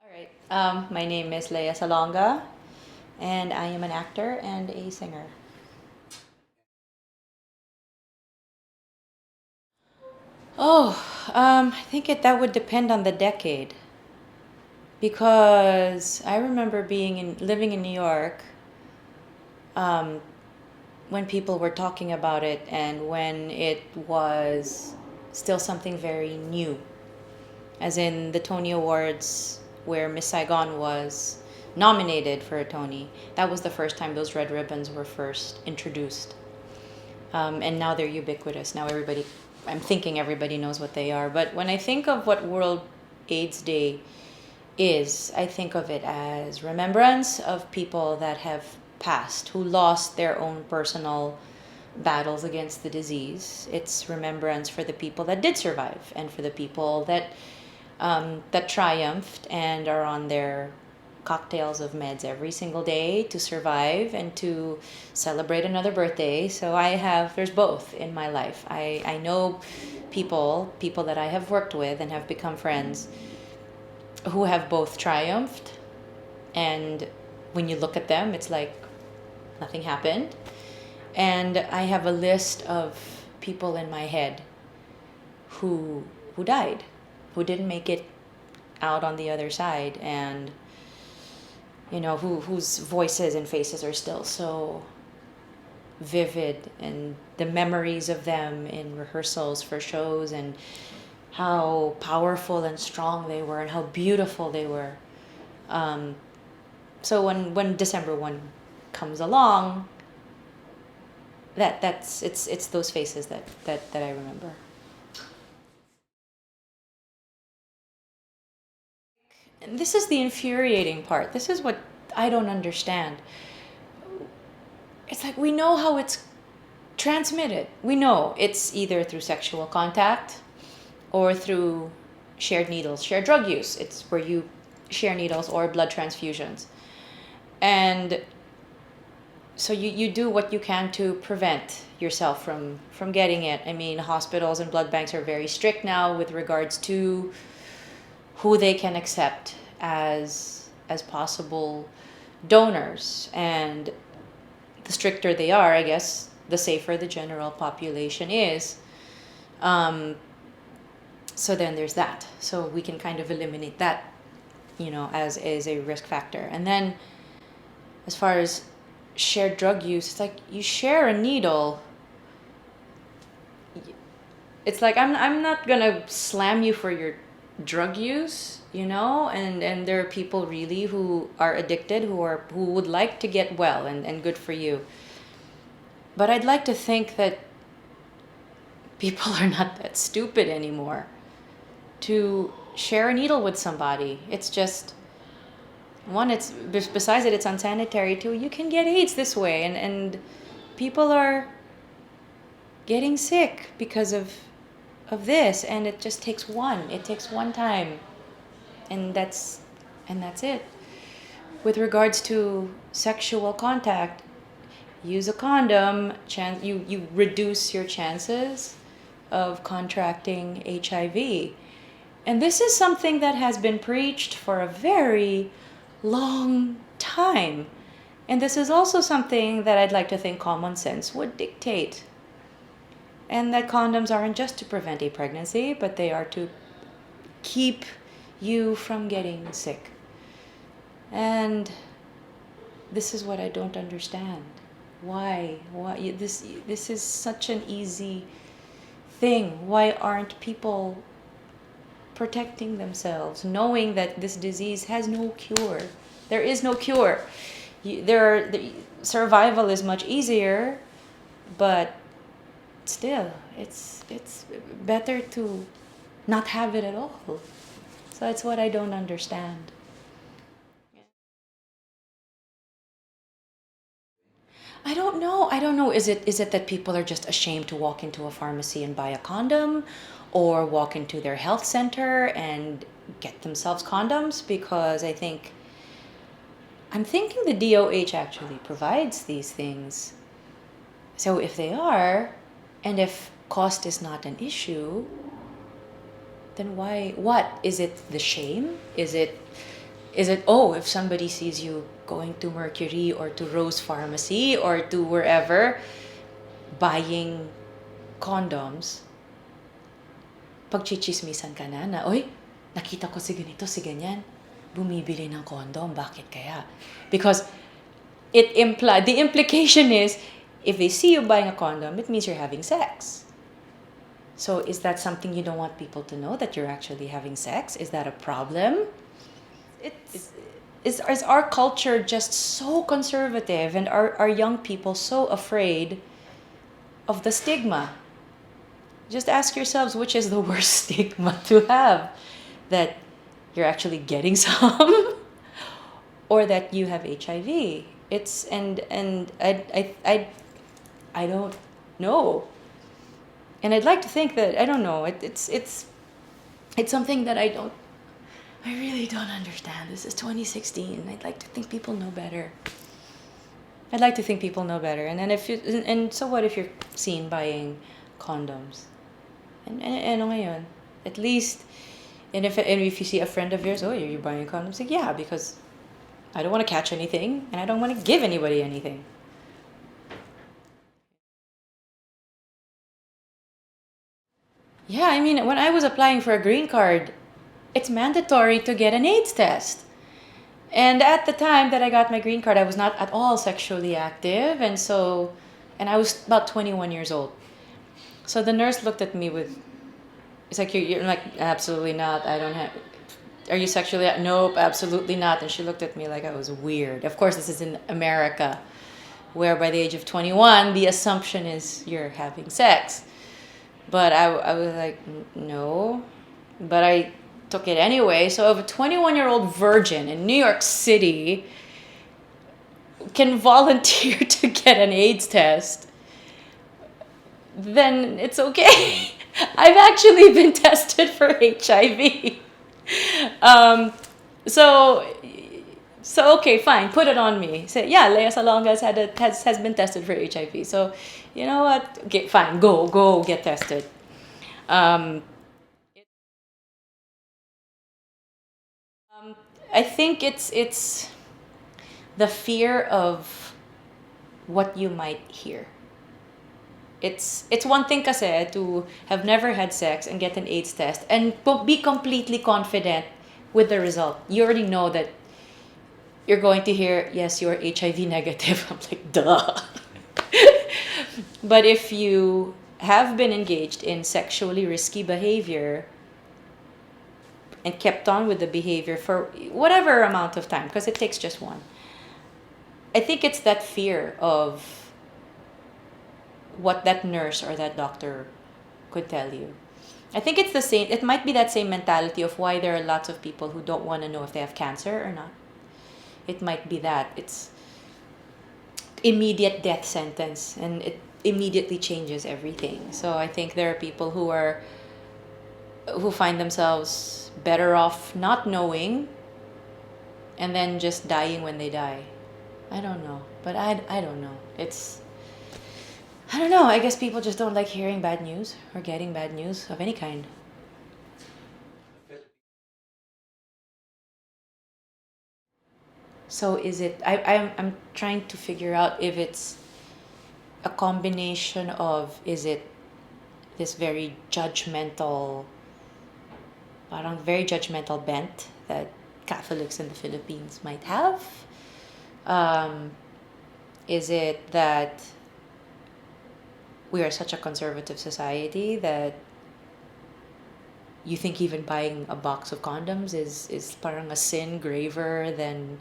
Alright, my name is LEA SALONGA, and I am an actor and a singer. I think that would depend on the decade. Because I remember living in New York, um, when people were talking about it and when it was still something very new. As in the Tony Awards, where Miss Saigon was nominated for a Tony. That was the first time those red ribbons were first introduced. And now they're ubiquitous. Now I'm thinking everybody knows what they are. But when I think of what World AIDS Day is, I think of it as remembrance of people that have passed, who lost their own personal battles against the disease. It's remembrance for the people that did survive and for the people that triumphed and are on their cocktails of meds every single day to survive and to celebrate another birthday. So there's both in my life. I know people that I have worked with and have become friends who have both triumphed, and when you look at them, it's like nothing happened. And I have a list of people in my head who died, who didn't make it out on the other side, and whose voices and faces are still so vivid, and the memories of them in rehearsals for shows, and how powerful and strong they were and how beautiful they were. So when December 1 comes along, it's those faces that I remember. And this is the infuriating part. This is what I don't understand. It's like we know how it's transmitted. We know it's either through sexual contact or through shared needles, shared drug use. It's where you share needles or blood transfusions. And so you do what you can to prevent yourself from getting it. I mean, hospitals and blood banks are very strict now with regards to who they can accept as possible donors. And the stricter they are, I guess, the safer the general population is. So then there's that. So we can kind of eliminate that, as a risk factor. And then as far as shared drug use, it's like you share a needle. It's like I'm not gonna slam you for your drug use, and there are people really who are addicted, who would like to get well, and good for you. But I'd like to think that people are not that stupid anymore to share a needle with somebody. It's just, one, it's besides it, it's unsanitary. Two, you can get AIDS this way, and people are getting sick because of this, and it just takes one time, and that's it. With regards to sexual contact, use a condom. You reduce your chances of contracting HIV. And this is something that has been preached for a very long time. And this is also something that I'd like to think common sense would dictate. And that condoms aren't just to prevent a pregnancy, but they are to keep you from getting sick. And this is what I don't understand. Why this is such an easy thing. Why aren't people protecting themselves, knowing that this disease has no cure? There is no cure. Survival is much easier, but still, it's better to not have it at all. So that's what I don't understand. I don't know. Is it that people are just ashamed to walk into a pharmacy and buy a condom, or walk into their health center and get themselves condoms? Because I'm thinking the DOH actually provides these things. So if they are, and if cost is not an issue, then why? What is it? The shame? Is it Is it, oh, if somebody sees you going to Mercury or to Rose Pharmacy or to wherever buying condoms, pagchichismisan ka na, oy, nakita ko si ganito, si ganyan, bumibili ng condom, bakit kaya? Because the implication is, if they see you buying a condom, it means you're having sex. So is that something you don't want people to know, that you're actually having sex? Is that a problem? Is our culture just so conservative, and our young people so afraid of the stigma? Just ask yourselves, which is the worst stigma to have? That you're actually getting some, or that you have HIV? It's and I don't know. And I'd like to think that, I don't know, it's something that I really don't understand. This is 2016. I'd like to think people know better. I'd like to think people know better. And then and so what if you're seen buying condoms? And ano ngayon? At least, and if you see a friend of yours, oh, you're buying condoms, like, yeah, because I don't want to catch anything, and I don't want to give anybody anything. Yeah, I mean, when I was applying for a green card, it's mandatory to get an AIDS test. And at the time that I got my green card, I was not at all sexually active, and I was about 21 years old. So the nurse looked at me with, it's like, you're like, absolutely not. I don't have. Are you sexually? Nope, absolutely not. And she looked at me like I was weird. Of course, this is in America, where by the age of 21, the assumption is you're having sex. But I was like, no. But I took it anyway. So if a 21-year-old virgin in New York City can volunteer to get an AIDS test, then it's okay. I've actually been tested for HIV. Um, so okay, fine, put it on me. Say, yeah, Lea Salonga has been tested for HIV. So, you know what? Okay, fine, go get tested. Um, I think it's the fear of what you might hear. It's one thing kasi to have never had sex and get an AIDS test and be completely confident with the result. You already know that you're going to hear, yes, you're HIV negative. I'm like, duh. But if you have been engaged in sexually risky behavior and kept on with the behavior for whatever amount of time, because it takes just one, I think it's that fear of what that nurse or that doctor could tell you. I think it's the same, it might be that same mentality of why there are lots of people who don't want to know if they have cancer or not. It might be that it's immediate death sentence, and it immediately changes everything. So I think there are people who find themselves better off not knowing and then just dying when they die. I don't know, but I don't know. I don't know. I guess people just don't like hearing bad news or getting bad news of any kind. So is it? I'm trying to figure out if it's a combination of, is it this very judgmental, parang very judgmental bent that Catholics in the Philippines might have? Is it that we are such a conservative society that you think even buying a box of condoms is parang a sin graver than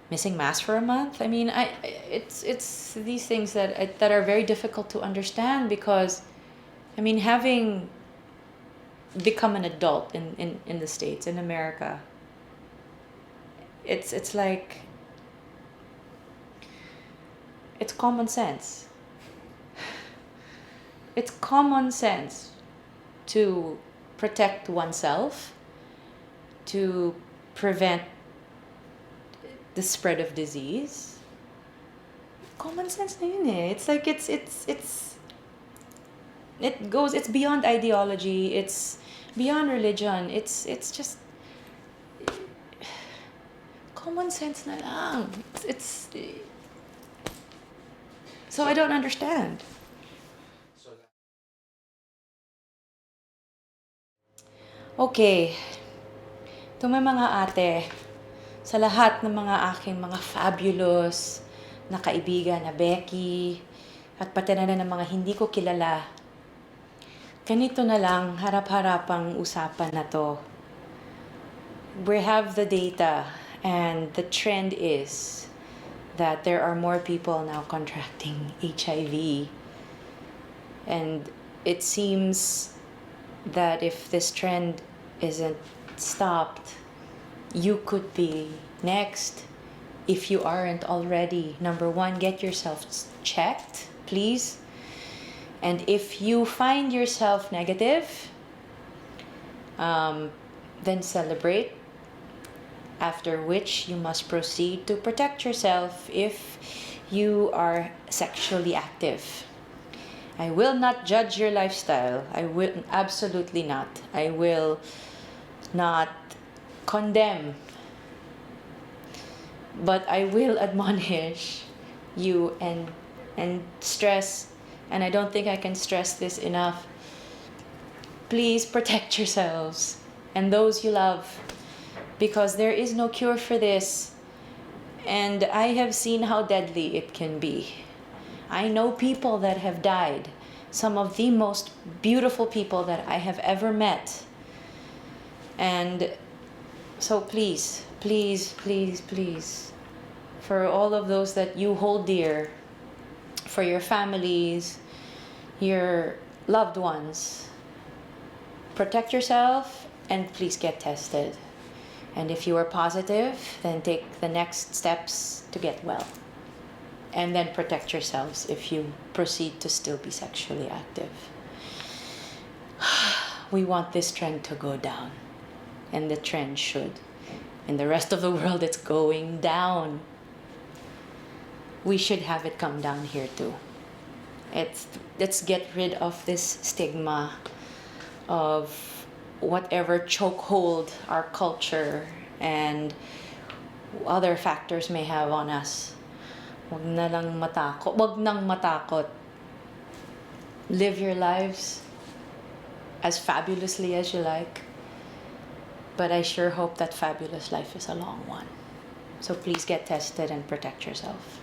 missing mass for a month? I mean, it's these things that are very difficult to understand, because I mean, having become an adult in the States, in America, it's like it's common sense. It's common sense to protect oneself, to prevent the spread of disease. Common sense na yun eh. It's like it's beyond ideology, it's beyond religion. It's just Common sense na lang. It's so I don't understand. Okay. Ito may mga ate, sa lahat ng mga aking mga fabulous na kaibigan na Becky at pati na ng mga hindi ko kilala, ganito na lang, harap-harapang usapan na to. We have the data and the trend is that there are more people now contracting HIV. And it seems that if this trend isn't stopped, you could be next if you aren't already. Number one, get yourself checked, please. And if you find yourself negative, then celebrate. After which, you must proceed to protect yourself if you are sexually active. I will not judge your lifestyle. I will absolutely not. I will not condemn. But I will admonish you and stress, and I don't think I can stress this enough. Please protect yourselves and those you love, because there is no cure for this. And I have seen how deadly it can be. I know people that have died, some of the most beautiful people that I have ever met. And so please, please, please, please, for all of those that you hold dear, for your families, your loved ones, protect yourself and please get tested. And if you are positive, then take the next steps to get well. And then protect yourselves if you proceed to still be sexually active. We want this trend to go down. And the trend should. In the rest of the world, it's going down. We should have it come down here too. Let's get rid of this stigma of whatever chokehold our culture and other factors may have on us. Wag na lang matakot. Wag nang matakot. Live your lives as fabulously as you like. But I sure hope that fabulous life is a long one. So please get tested and protect yourself.